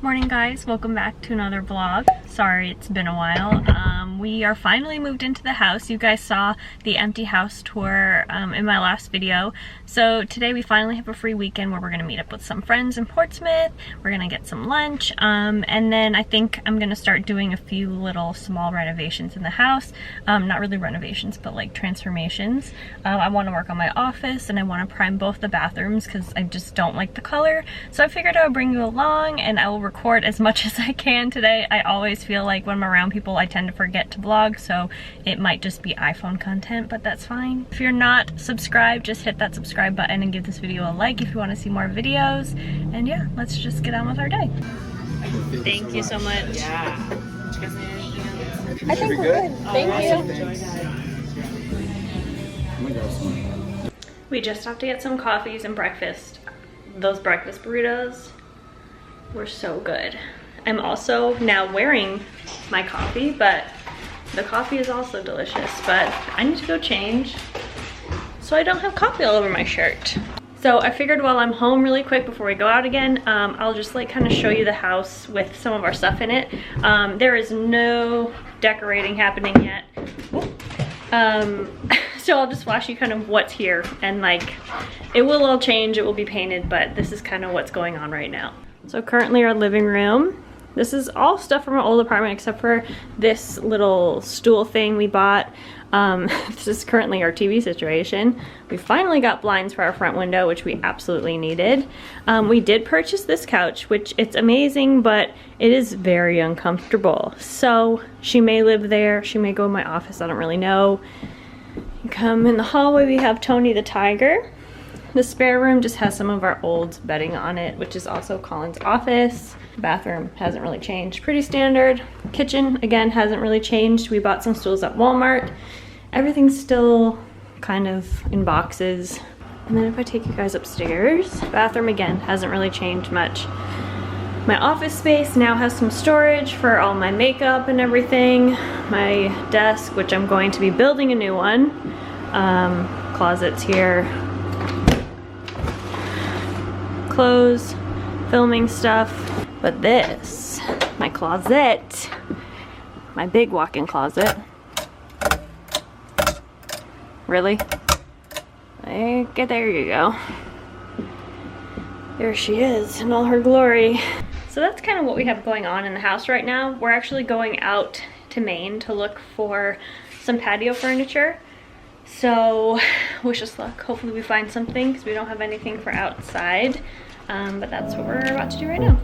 Morning guys, welcome back to another vlog. Sorry it's been a while. We are finally moved into the house. You guys saw the empty house tour in my last video. So today we finally have a free weekend where we're gonna meet up with some friends in Portsmouth. We're gonna get some lunch, and then I think I'm gonna start doing a few little small renovations in the house. Not really renovations, but like transformations. I wanna work on my office and I wanna prime both the bathrooms because I just don't like the color. So I figured I would bring you along and I will record as much as I can today. I always feel like when I'm around people I tend to forget to vlog, so it might just be iPhone content, but that's fine. If you're not subscribed, just hit that subscribe button and give this video a like if you want to see more videos. And yeah, let's just get on with our day. Thank you so much. Yeah. I think we're good. Thank you. We just stopped to get some coffees and breakfast. Those breakfast burritos were so good. I'm also now wearing my coffee, but the coffee is also delicious, but I need to go change so I don't have coffee all over my shirt. So I figured while I'm home really quick before we go out again, I'll just like kind of show you the house with some of our stuff in it. There is no decorating happening yet. So I'll just flash you kind of what's here, and like it will all change, it will be painted, but this is kind of what's going on right now. So currently our living room. This is all stuff from our old apartment except for this little stool thing we bought. This is currently our TV situation. We finally got blinds for our front window, which we absolutely needed. We did purchase this couch, which it's amazing, but it is very uncomfortable. So she may live there, she may go in my office, I don't really know. You come in the hallway, we have Tony the tiger. The spare room just has some of our old bedding on it, which is also Colin's office. Bathroom hasn't really changed, pretty standard. Kitchen, again, hasn't really changed. We bought some stools at Walmart. Everything's still kind of in boxes. And then if I take you guys upstairs, bathroom again, hasn't really changed much. My office space now has some storage for all my makeup and everything. My desk, which I'm going to be building a new one. Closets here. Clothes, filming stuff. But this, my closet, my big walk-in closet. Really? Okay, there you go. There she is in all her glory. So that's kind of what we have going on in the house right now. We're actually going out to Maine to look for some patio furniture. So wish us luck. Hopefully we find something because we don't have anything for outside. But that's what we're about to do right now.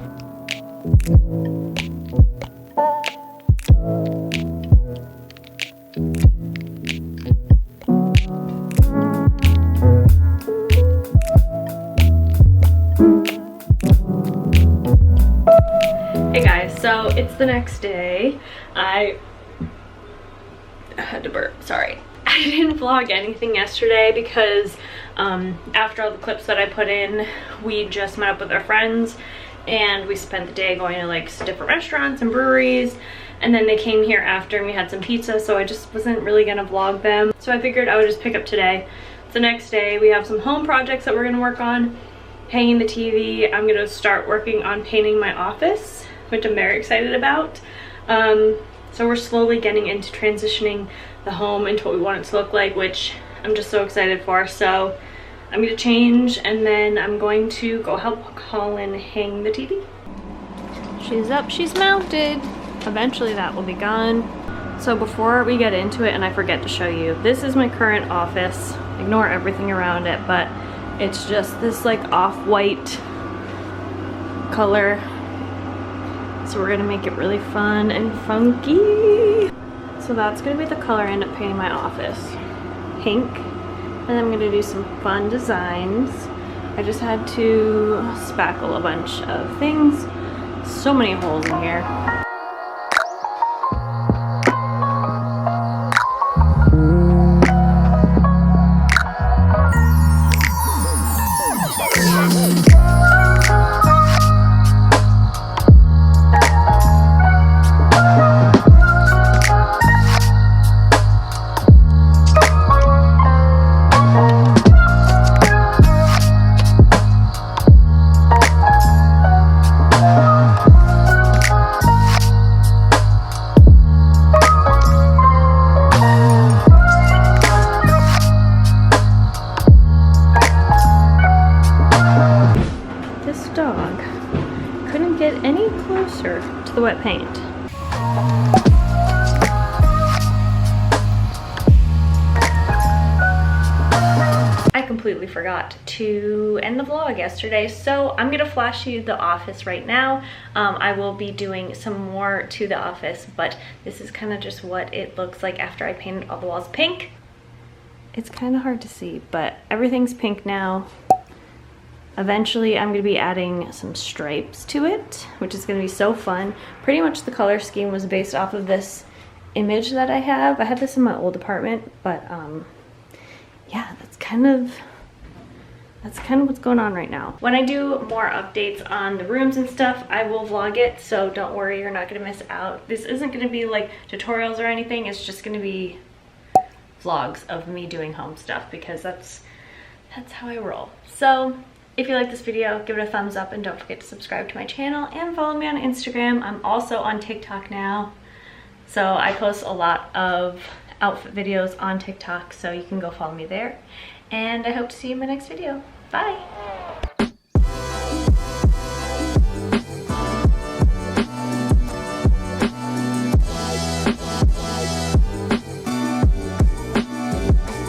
Hey guys, so it's the next day. I had to burp, sorry. I didn't vlog anything yesterday because after all the clips that I put in, we just met up with our friends and we spent the day going to like different restaurants and breweries, and then they came here after and we had some pizza, so I just wasn't really gonna vlog them. So I figured I would just pick up today. It's the next day. We have some home projects that we're gonna work on. Hanging the TV. I'm gonna start working on painting my office, which I'm very excited about. So we're slowly getting into transitioning the home into what we want it to look like, which I'm just so excited for. So I'm gonna change and then I'm going to go help Colin hang the TV. She's up, she's mounted. Eventually that will be gone. So before we get into it and I forget to show you, this is my current office. Ignore everything around it, but it's just this like off-white color. So we're gonna make it really fun and funky. So that's gonna be the color I end up painting my office. Pink. And I'm gonna do some fun designs. I just had to spackle a bunch of things. So many holes in here. completely forgot to end the vlog yesterday, so I'm gonna flash you the office right now. I will be doing some more to the office, but this is kind of just what it looks like after I painted all the walls pink. It's kind of hard to see, but everything's pink now. Eventually I'm going to be adding some stripes to it, which is going to be so fun. Pretty much the color scheme was based off of this image that I have. I had this in my old apartment, but yeah, that's kind of what's going on right now. When I do more updates on the rooms and stuff, I will vlog it, so don't worry, you're not going to miss out. This isn't going to be like tutorials or anything. It's just going to be vlogs of me doing home stuff, because that's how I roll. So if you like this video, give it a thumbs up and don't forget to subscribe to my channel and follow me on Instagram. I'm also on TikTok now. So I post a lot of outfit videos on TikTok, so you can go follow me there. And I hope to see you in my next video. Bye!